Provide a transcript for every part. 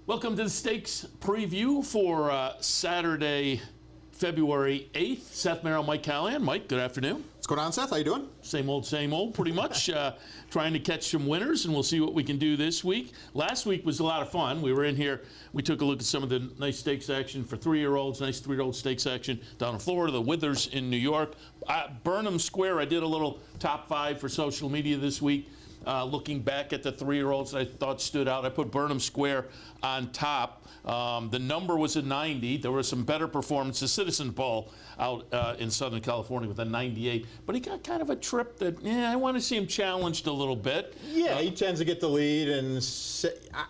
Welcome to the Stakes Preview for Saturday, February 8th. Seth, Merrow, Mike, Callahan. Mike, good afternoon. What's going on, Seth? How you doing? Same old, pretty much. Trying to catch some winners, and we'll see what we can do this week. Last week was a lot of fun. We were in here. We took a look at some of the nice stakes action for 3-year-olds, nice 3-year-old stakes action down in Florida, the Withers in New York. Burnham Square, I did a little top 5 for social media this week. Looking back at the 3-year-olds I thought stood out, I put Burnham Square on top. The number was a 90. There were some better performances. Citizen Ball out in Southern California with a 98. But he got kind of a trip that, I want to see him challenged a little bit. Yeah, he tends to get the lead. And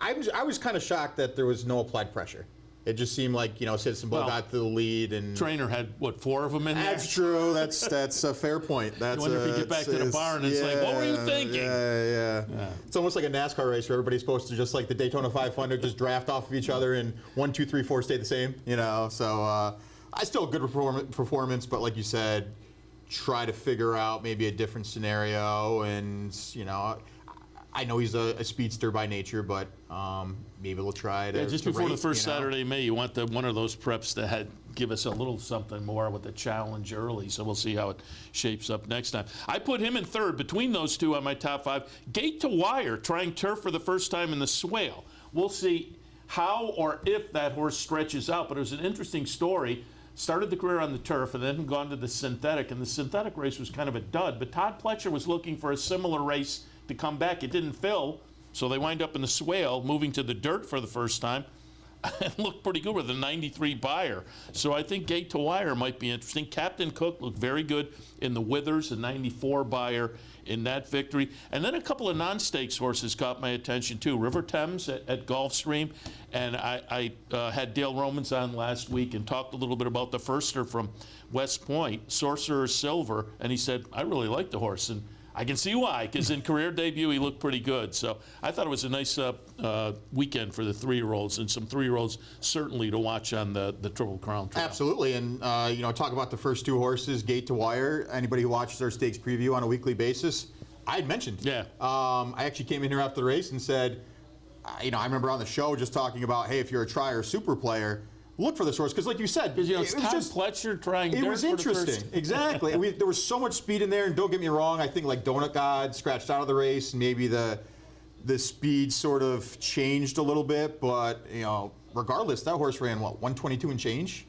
I was kind of shocked that there was no applied pressure. It just seemed like, Citizen Ball got the lead. And Trainer had, 4 of them in there? That's true. That's a fair point. That's I wonder if you get back to the barn and it's like, what were you thinking? Yeah. It's almost like a NASCAR race where everybody's supposed to, just like the Daytona 500, just draft off of each other and 1, 2, 3, 4 stay the same, So I still a good performance, but like you said, try to figure out maybe a different scenario. And, I know he's a speedster by nature, but maybe we'll try to just before the first Saturday in May, you want one of those preps to give us a little something more with the challenge early, so we'll see how it shapes up next time. I put him in third between those two on my top 5. Gate to Wire, trying turf for the first time in the Swale. We'll see how or if that horse stretches out, but it was an interesting story. Started the career on the turf and then gone to the synthetic, and the synthetic race was kind of a dud, but Todd Pletcher was looking for a similar race to come back. It didn't fill, so they wind up in the Swale, moving to the dirt for the first time. And looked pretty good with a 93 buyer. So I think Gate to Wire might be interesting. Captain Cook looked very good in the Withers, a 94 buyer in that victory. And then a couple of non-stakes horses caught my attention too. River Thames at Gulfstream. And I had Dale Romans on last week and talked a little bit about the firster from West Point, Sorcerer Silver. And he said, I really like the horse. And I can see why, because in career debut he looked pretty good. So I thought it was a nice weekend for the 3-year-olds, and some 3-year-olds certainly to watch on the Triple Crown Trail. Absolutely, and talk about the first 2 horses, Gate to Wire. Anybody who watches our stakes preview on a weekly basis, I had mentioned. Yeah. I actually came in here after the race and said, I remember on the show just talking about, hey, if you're a try or super player, look for this horse, because like you said, it's Todd Pletcher trying it was interesting. Exactly. There was so much speed in there, and don't get me wrong, I think like Donut God scratched out of the race, and maybe the speed sort of changed a little bit, but regardless, that horse ran 122 and change.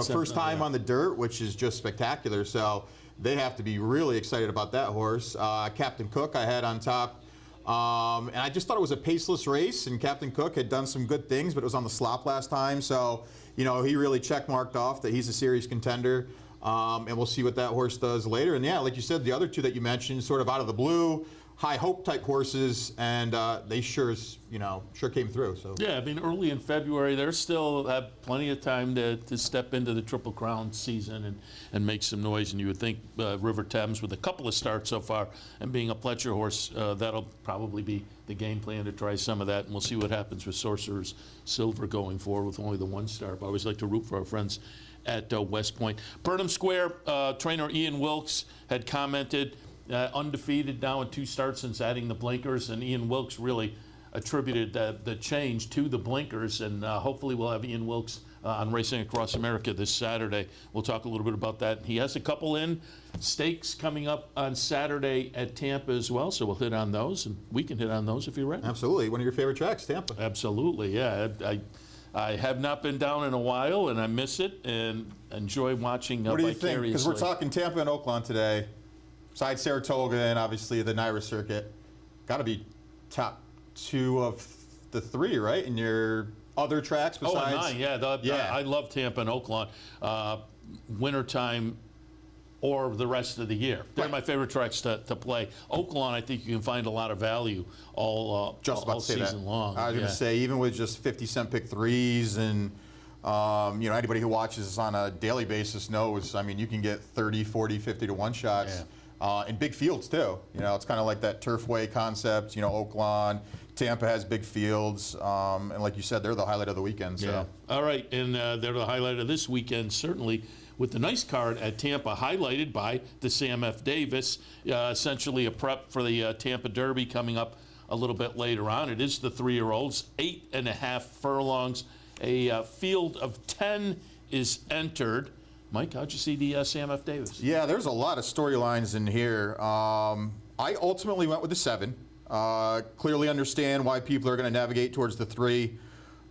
First time on the dirt, which is just spectacular. So they have to be really excited about that horse. Captain Cook I had on top. And I just thought it was a paceless race, and Captain Cook had done some good things, but it was on the slop last time, so he really checkmarked off that he's a serious contender, and we'll see what that horse does later. And yeah, like you said, the other 2 that you mentioned, sort of out of the blue, high hope type horses, and they sure came through. So yeah, early in February, they still have plenty of time to step into the Triple Crown season and make some noise. And you would think River Thames, with a couple of starts so far, and being a Pletcher horse, that'll probably be the game plan to try some of that. And we'll see what happens with Sorcerer's Silver going forward with only the 1 star. But I always like to root for our friends at West Point. Burnham Square, trainer Ian Wilkes had commented, undefeated now in 2 starts since adding the blinkers, and Ian Wilkes really attributed the change to the blinkers, and hopefully we'll have Ian Wilkes on Racing Across America this Saturday. We'll talk a little bit about that. He has a couple in stakes coming up on Saturday at Tampa as well, so we'll hit on those, and we can hit on those if you're ready. Absolutely. One of your favorite tracks, Tampa. Absolutely, yeah. I have not been down in a while, and I miss it, and enjoy watching What do you think? Because we're talking Tampa and Oaklawn today. Besides Saratoga and obviously the NYRA circuit, got to be top 2 of the 3, right? In your other tracks besides? Oh, 9, yeah. I love Tampa and Oaklawn. Wintertime or the rest of the year. They're my favorite tracks to play. Oaklawn, I think you can find a lot of value all season long. I was going to say, even with just 50-cent pick 3s and anybody who watches this on a daily basis knows, you can get 30, 40, 50 to 1 shots. Yeah. In big fields too. It's kind of like that Turfway concept. Oaklawn, Tampa has big fields, and like you said, they're the highlight of the weekend. So. Yeah. All right, and they're the highlight of this weekend, certainly, with the nice card at Tampa, highlighted by the Sam F. Davis, essentially a prep for the Tampa Derby coming up a little bit later on. It is the 3-year-olds, 8.5 furlongs. A field of 10 is entered. Mike, how'd you see the Sam F. Davis? Yeah, there's a lot of storylines in here. I ultimately went with the 7. Clearly understand why people are going to navigate towards the 3,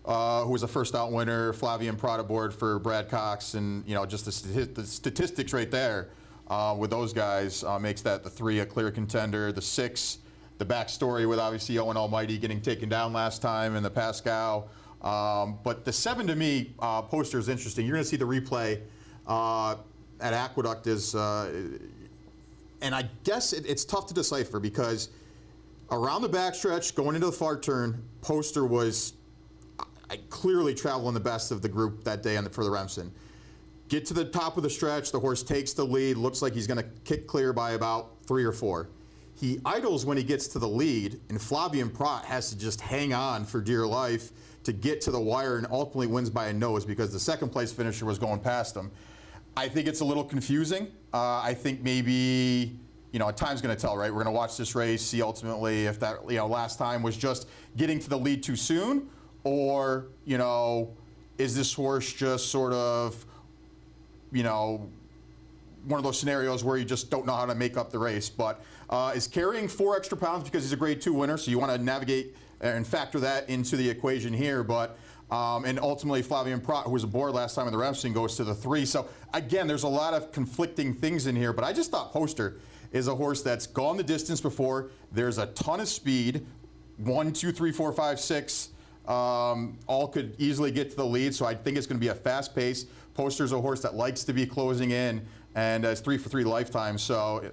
who was a first out winner, Flavien Prat aboard for Brad Cox, and just the statistics right there with those guys makes that the 3 a clear contender. The 6, the backstory with obviously Owen Almighty getting taken down last time and the Pascal. But the 7 to me, Poster is interesting. You're going to see the replay at Aqueduct and I guess it's tough to decipher because around the backstretch, going into the far turn, Poster was clearly traveling the best of the group that day for the Remsen. Get to the top of the stretch, the horse takes the lead, looks like he's going to kick clear by about 3 or 4. He idles when he gets to the lead, and Flavien Prat has to just hang on for dear life to get to the wire and ultimately wins by a nose because the second place finisher was going past him. I think it's a little confusing. I think maybe, time's going to tell, right? We're going to watch this race, see ultimately if that, last time was just getting to the lead too soon, or, is this horse just sort of, one of those scenarios where you just don't know how to make up the race. But is carrying 4 extra pounds because he's a Grade 2 winner, so you want to navigate and factor that into the equation here. But and ultimately, Flavien Prat, who was aboard last time in the Remsen, goes to the 3. So again, there's a lot of conflicting things in here. But I just thought Poster is a horse that's gone the distance before. There's a ton of speed. 1, 2, 3, 4, 5, 6. All could easily get to the lead. So I think it's going to be a fast pace. Poster's a horse that likes to be closing in and has 3 for 3 lifetime. So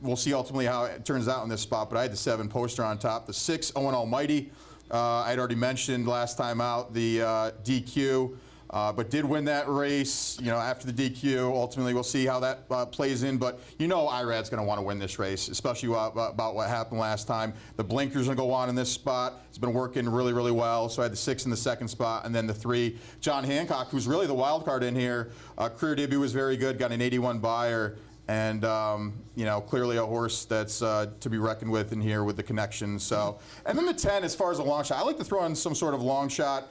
we'll see ultimately how it turns out in this spot. But I had the 7 Poster on top. The 6 Owen Almighty. I'd already mentioned last time out the DQ, but did win that race, after the DQ. Ultimately, we'll see how that plays in. But Irad's going to want to win this race, especially about what happened last time. The blinker's going to go on in this spot. It's been working really, really well. So I had the 6 in the second spot, and then the 3, John Hancock, who's really the wild card in here. Career debut was very good, got an 81 buyer. And, clearly a horse that's to be reckoned with in here with the connection. So, and then the 10, as far as a long shot, I like to throw in some sort of long shot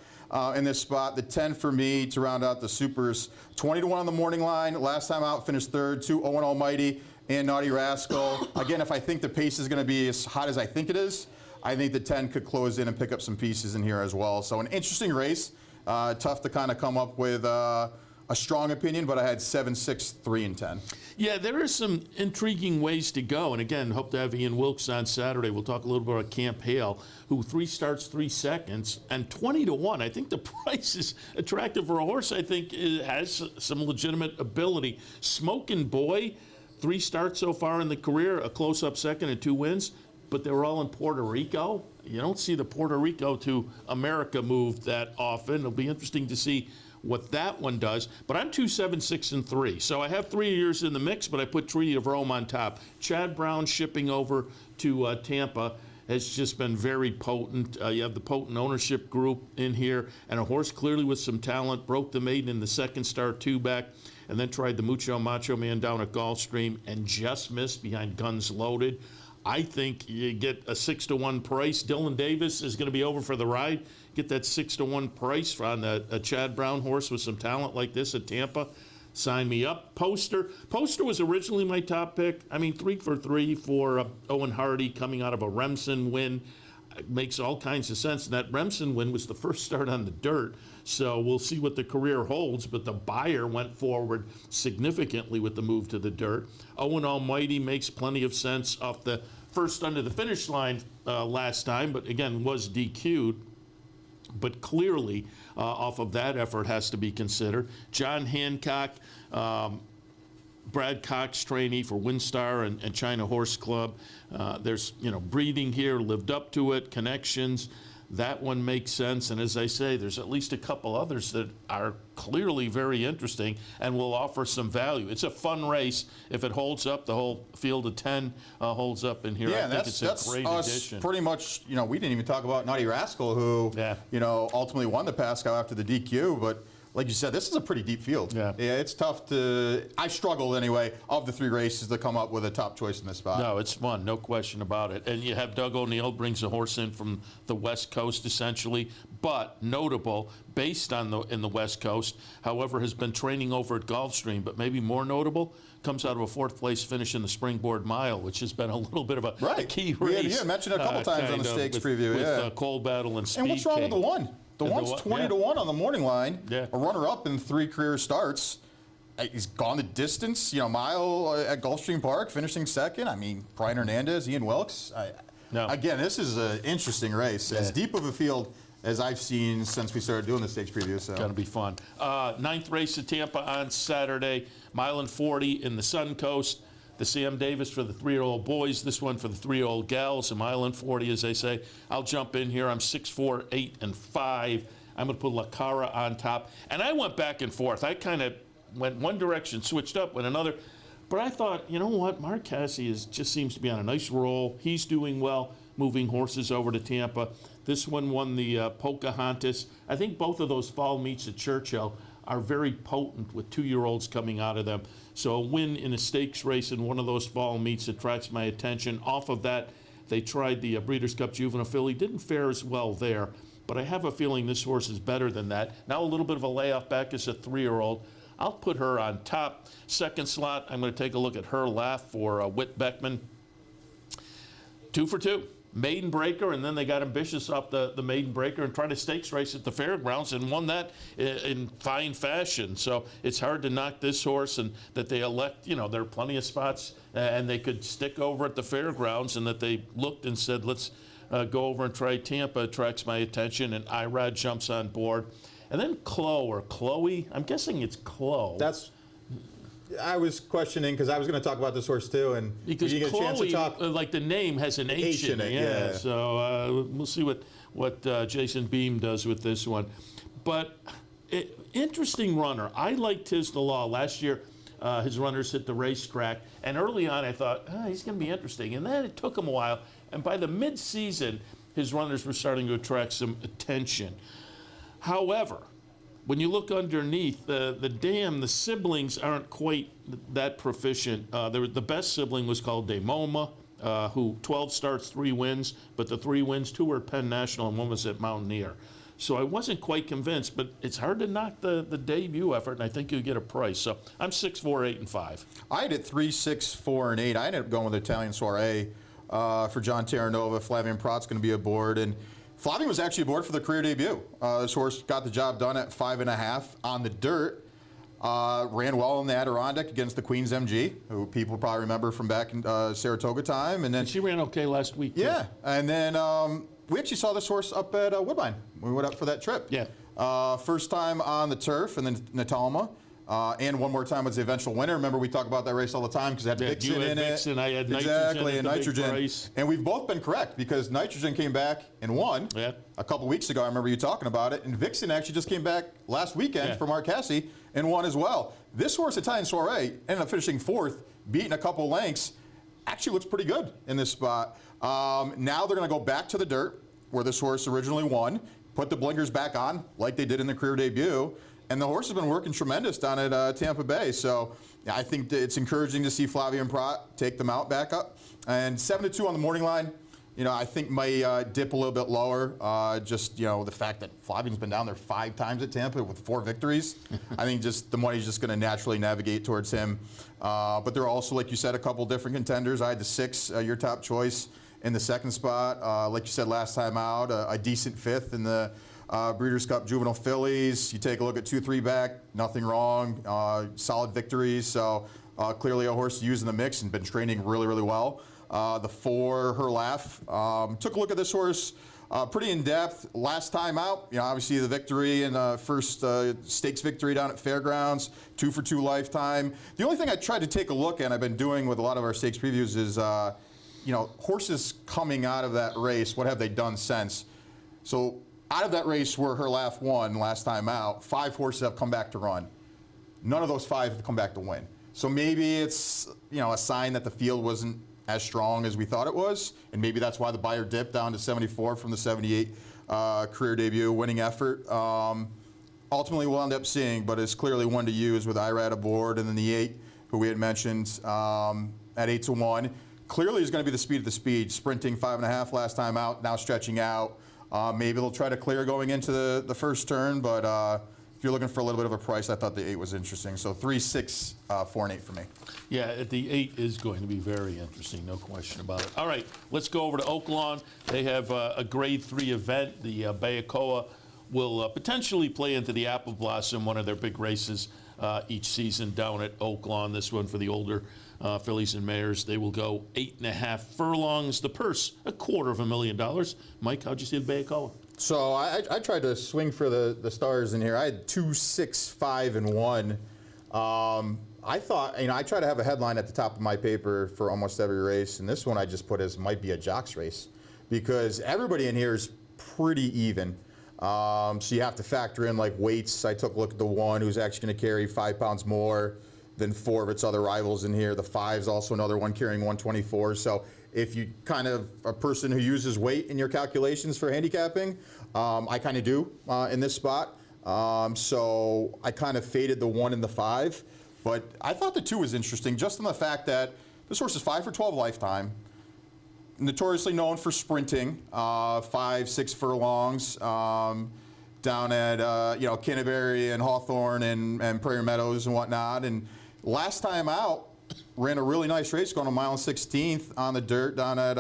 in this spot. The 10 for me to round out the supers, 20-1 on the morning line. Last time out, finished 3rd, 2 Owen Almighty and Naughty Rascal. Again, if I think the pace is going to be as hot as I think it is, I think the 10 could close in and pick up some pieces in here as well. So an interesting race. Tough to kind of come up with a strong opinion, but I had 7, 6, 3, and 10. Yeah, there are some intriguing ways to go. And again, hope to have Ian Wilkes on Saturday. We'll talk a little bit about Camp Hale, who 3 starts, 3 seconds, and 20-1. I think the price is attractive for a horse. I think it has some legitimate ability. Smokin' Boy, 3 starts so far in the career, a close-up second and 2 wins, but they were all in Puerto Rico. You don't see the Puerto Rico to America move that often. It'll be interesting to see what that one does. But I'm 2, 7, 6, and 3. So I have 3 years in the mix, but I put Treaty of Rome on top. Chad Brown shipping over to Tampa has just been very potent. You have the potent ownership group in here, and a horse clearly with some talent. Broke the maiden in the second start, 2 back, and then tried the Mucho Macho Man down at Gulfstream and just missed behind Guns Loaded. I think you get a 6-1 price. Dylan Davis is going to be over for the ride. Get that 6-1 price on a Chad Brown horse with some talent like this at Tampa. Sign me up. Poster was originally my top pick. I mean, 3 for 3 for Owen Hardy coming out of a Remsen win. It makes all kinds of sense. And that Remsen win was the first start on the dirt. So we'll see what the career holds. But the buyer went forward significantly with the move to the dirt. Owen Almighty makes plenty of sense off the first under the finish line last time, but again was DQ'd. But clearly, off of that effort has to be considered. John Hancock, Brad Cox trainee for Windstar and China Horse Club. There's breeding here, lived up to it, connections. That one makes sense. And as I say, there's at least a couple others that are clearly very interesting and will offer some value. It's a fun race. If it holds up, the whole field of 10 holds up in here. Yeah, I think it's a great addition. Pretty much, we didn't even talk about Naughty Rascal, who, ultimately won the Pascal after the DQ, but like you said, this is a pretty deep field. Yeah. It's tough to. I struggled anyway of the 3 races to come up with a top choice in this spot. No, it's fun, no question about it. And you have Doug O'Neill brings a horse in from the West Coast essentially, but notable based on in the West Coast. However, has been training over at Gulfstream, but maybe more notable, comes out of a 4th place finish in the Springboard Mile, which has been a little bit of a key race. Yeah, mentioned it a couple times on the stakes preview. With Cold Battle and Speed And what's wrong King. with the 1? The one's 20 to 1 on the morning line. Yeah. A runner-up in 3 career starts. He's gone the distance, mile at Gulfstream Park, finishing 2nd. I mean, Brian Hernandez, Ian Wilkes. Again, this is an interesting race. As deep of a field as I've seen since we started doing the stakes preview. So Going to be fun. 9th race at Tampa on Saturday, 1:40 in the Suncoast. The Sam Davis for the 3-year-old boys, this one for the 3-year-old gals, 1:40, as they say. I'll jump in here. I'm 6'4", 8, and 5. I'm going to put La Cara on top. And I went back and forth. I kind of went one direction, switched up, went another. But I thought, you know what? Mark Casse just seems to be on a nice roll. He's doing well, moving horses over to Tampa. This one won the Pocahontas. I think both of those fall meets at Churchill are very potent with 2-year-olds coming out of them. So a win in a stakes race in one of those fall meets attracts my attention. Off of that, they tried the Breeders' Cup Juvenile Filly. Didn't fare as well there, but I have a feeling this horse is better than that. Now a little bit of a layoff back as a 3-year-old. I'll put her on top. 2nd slot, I'm going to take a look at Her Laugh for Whit Beckman. 2 for 2. Maiden Breaker, and then they got ambitious off the Maiden Breaker and tried a stakes race at the fairgrounds and won that in fine fashion. So it's hard to knock this horse, and that they elect, there are plenty of spots and they could stick over at the fairgrounds, and that they looked and said, let's go over and try Tampa, attracts my attention, and Irad jumps on board. And then Chloe, I'm guessing it's Chloe. I was questioning because I was going to talk about this horse too, and because you get Chloe, a chance to talk. Like the name has an H in it. Yeah. So we'll see what Jason Beam does with this one. But interesting runner. I liked Tiz the Law last year. His runners hit the racetrack, and early on I thought he's going to be interesting, and then it took him a while. And by the mid-season, his runners were starting to attract some attention. However, when you look underneath, the siblings aren't quite that proficient. The best sibling was called Demoma, who 12 starts, 3 wins, but the 3 wins, 2 were at Penn National and 1 was at Mountaineer. So I wasn't quite convinced, but it's hard to knock the debut effort, and I think you'll get a price. So I'm 6'4", 8, and 5. I had it 3, 6, 4, and 8. I ended up going with Italian Soiree for John Terranova. Flavian Pratt's going to be aboard, and Flavian was actually aboard for the career debut. This horse got the job done at 5.5 on the dirt. Ran well in the Adirondack against the Queen's MG, who people probably remember from back in Saratoga time. And then she ran okay last week. Yeah, too. And then we actually saw this horse up at Woodbine. We went up for that trip. Yeah. First time on the turf, and then Natalma. And one more time was the eventual winner. Remember, we talk about that race all the time because it had Vixen in Vixen, it. I had exactly, Nitrogen. and Nitrogen. And we've both been correct because Nitrogen came back and won a couple weeks ago. I remember you talking about it. And Vixen actually just came back last weekend for Mark Casse and won as well. This horse, Italian Soiree, ended up finishing 4th, beating a couple lengths. Actually looks pretty good in this spot. Now they're going to go back to the dirt where this horse originally won, put the blinkers back on like they did in the career debut. And the horse has been working tremendous down at Tampa Bay. So I think it's encouraging to see Flavian Pratt take them out back up. And 7-2 on the morning line, I think might dip a little bit lower. The fact that Flavian's been down there 5 times at Tampa with 4 victories. I think just the money's just going to naturally navigate towards him. But there are also, like you said, a couple different contenders. I had the 6, your top choice, in the 2nd spot. Like you said last time out, a decent 5th in the Breeders' Cup Juvenile Fillies. You take a look at 2-3 back, nothing wrong. Solid victories. So clearly a horse to use in the mix and been training really, really well. The 4, Her Laugh. Took a look at this horse pretty in depth last time out. Obviously the victory and first stakes victory down at Fairgrounds, 2 for 2 lifetime. The only thing I tried to take a look at, I've been doing with a lot of our stakes previews, is horses coming out of that race. What have they done since? So out of that race where Her Laugh won last time out, 5 horses have come back to run. None of those 5 have come back to win. So maybe it's a sign that the field wasn't as strong as we thought it was, and maybe that's why the buyer dipped down to 74 from the 78 career debut winning effort. ultimately we'll end up seeing, but is clearly one to use with Irad aboard, and then the 8, who we had mentioned at 8-1. Clearly is going to be the speed of the speed, sprinting 5.5 last time out, now stretching out. Maybe they'll try to clear going into the first turn, but if you're looking for a little bit of a price, I thought the 8 was interesting. So 3, 6, 4, and 8 for me. Yeah, the 8 is going to be very interesting, no question about it. All right, let's go over to Oaklawn. They have a Grade 3 event. The Bayakoa will potentially play into the Apple Blossom, one of their big races each season down at Oaklawn. This one for the older fillies and mares. They will go 8.5 furlongs. The purse, $250,000. Mike, how'd you see the Bayakoa? So I tried to swing for the stars in here. I had 2, 6, 5, and 1. I thought, I try to have a headline at the top of my paper for almost every race, and this one I just put as might be a jock's race because everybody in here is pretty even. So you have to factor in like weights. I took a look at the 1 who's actually going to carry 5 pounds more than 4 of its other rivals in here. The 5 is also another one carrying 124. So if you kind of a person who uses weight in your calculations for handicapping, I kind of do in this spot. So I kind of faded the 1 and the 5. But I thought the 2 was interesting just on the fact that this horse is 5 for 12 lifetime. Notoriously known for sprinting, 5, 6 furlongs down at Canterbury and Hawthorne and Prairie Meadows and whatnot. And last time out, ran a really nice race going a mile and 16th on the dirt down at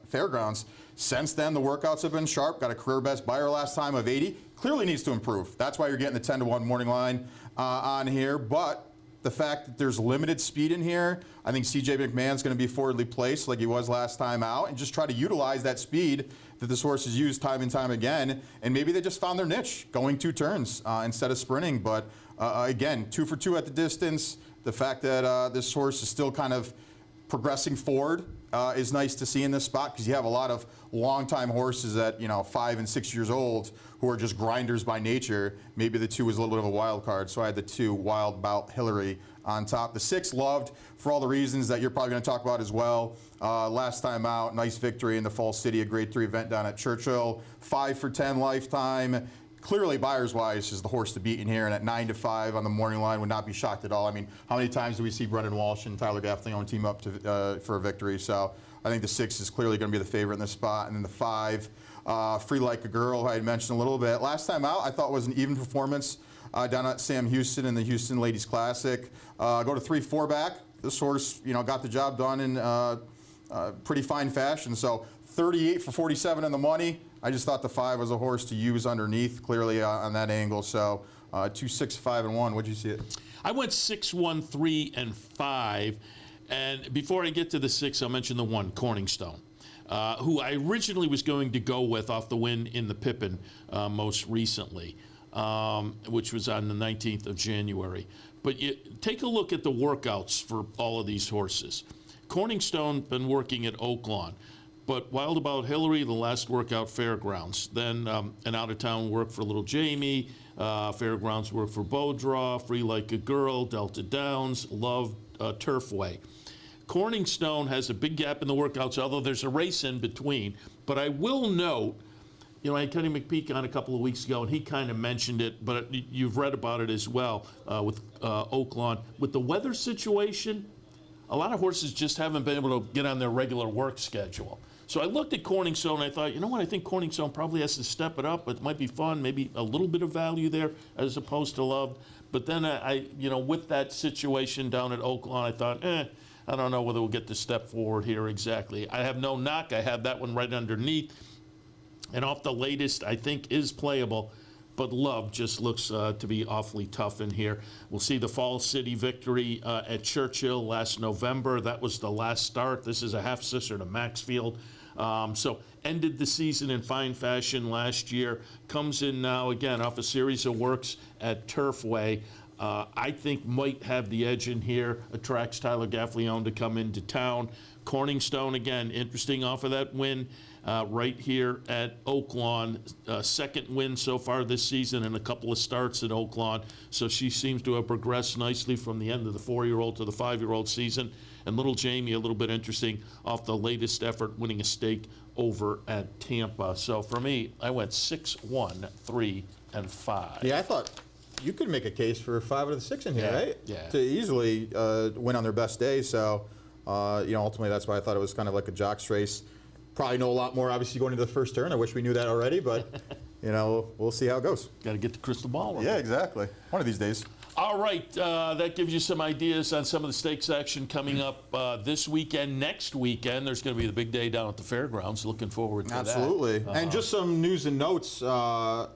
Fairgrounds. Since then, the workouts have been sharp. Got a career best buyer last time of 80. Clearly needs to improve. That's why you're getting the 10-1 morning line on here. But the fact that there's limited speed in here, I think C.J. McMahon's going to be forwardly placed like he was last time out and just try to utilize that speed that this horse has used time and time again. And maybe they just found their niche, going 2 turns instead of sprinting. But again, 2 for 2 at the distance. The fact that this horse is still kind of progressing forward is nice to see in this spot because you have a lot of long-time horses at 5 and 6 years old who are just grinders by nature. Maybe the 2 was a little bit of a wild card, so I had the 2 Wild Bout Hillary on top. The 6 loved for all the reasons that you're probably going to talk about as well. Last time out, nice victory in the Fall City, a Grade 3 event down at Churchill. 5 for 10 lifetime. Clearly, buyers-wise, is the horse to beat in here, and at 9-5 on the morning line would not be shocked at all. I mean, how many times do we see Brendan Walsh and Tyler Gaffalione team up for a victory? So I think the 6 is clearly going to be the favorite in this spot, and then the 5, Free Like a Girl, I had mentioned a little bit. Last time out, I thought was an even performance down at Sam Houston in the Houston Ladies Classic. Go to 3-4 back. This horse, got the job done in pretty fine fashion. So 38 for 47 in the money. I just thought the 5 was a horse to use underneath, clearly on that angle. So 2, 6, 5, and 1. What'd you see it? I went 6, 1, 3, and 5. And before I get to the 6, I'll mention the 1, Corningstone, who I originally was going to go with off the win in the Pippin most recently, which was on the 19th of January. But take a look at the workouts for all of these horses. Corningstone been working at Oaklawn. But Wild About Hillary, the last workout, Fairgrounds. Then an out-of-town work for Little Jamie, Fairgrounds work for Bowdraw, Free Like a Girl, Delta Downs, Love, Turfway. Corningstone has a big gap in the workouts, although there's a race in between. But I will note, I had Kenny McPeak on a couple of weeks ago, and he kind of mentioned it, but you've read about it as well with Oaklawn. With the weather situation, a lot of horses just haven't been able to get on their regular work schedule. So I looked at Corningstone and I thought, you know what, I think Corningstone probably has to step it up. It might be fun, maybe a little bit of value there as opposed to Love. But then with that situation down at Oaklawn, I thought, I don't know whether we'll get to step forward here exactly. I have no knock. I have that one right underneath. And off the latest, I think is playable. But Love just looks to be awfully tough in here. We'll see the Fall City victory at Churchill last November. That was the last start. This is a half-sister to Maxfield. So ended the season in fine fashion last year. Comes in now, again, off a series of works at Turfway. I think might have the edge in here. Attracts Tyler Gaffalione to come into town. Corningstone, again, interesting off of that win right here at Oaklawn. Second win so far this season and a couple of starts at Oaklawn. So she seems to have progressed nicely from the end of the 4-year-old to the 5-year-old season. And Little Jamie, a little bit interesting off the latest effort, winning a stake over at Tampa. So for me, I went 6, 1, 3, and 5. Yeah, I thought you could make a case for 5 out of the 6 in here, Yeah, right? yeah. To easily win on their best day. So, ultimately, that's why I thought it was kind of like a jock's race. Probably know a lot more, obviously, going into the first turn. I wish we knew that already, but, we'll see how it goes. Got to get the crystal ball working. Yeah, exactly. One of these days. All right, that gives you some ideas on some of the stakes action coming up this weekend. Next weekend, there's going to be the big day down at the fairgrounds. Looking forward to that. Absolutely. And just some news and notes. I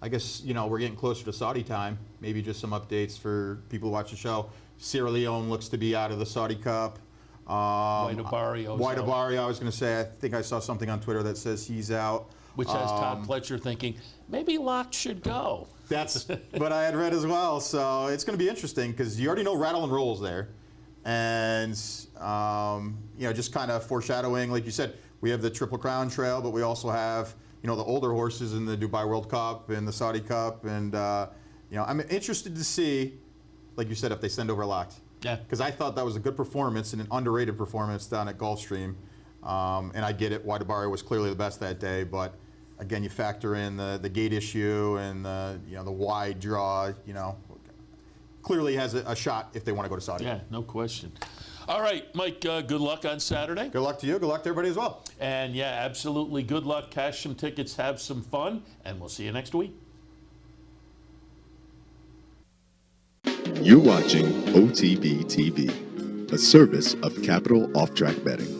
guess, we're getting closer to Saudi time. Maybe just some updates for people who watch the show. Sierra Leone looks to be out of the Saudi Cup. White Abari, I was going to say, I think I saw something on Twitter that says he's out. Which has Todd Pletcher thinking, maybe Locke should go. That's what I had read as well. So it's going to be interesting because you already know Rattle and Roll's there. And, just kind of foreshadowing, like you said, we have the Triple Crown Trail, but we also have, the older horses in the Dubai World Cup and the Saudi Cup. And, I'm interested to see, like you said, if they send over Locked. Yeah. Because I thought that was a good performance and an underrated performance down at Gulfstream. And I get it, White Abari was clearly the best that day, but again, you factor in the gate issue and the wide draw, clearly has a shot if they want to go to Saudi. Yeah, no question. All right, Mike, good luck on Saturday. Good luck to you. Good luck to everybody as well. And yeah, absolutely good luck. Cash some tickets, have some fun, and we'll see you next week. You're watching OTB TV, a service of Capital Off Track Betting.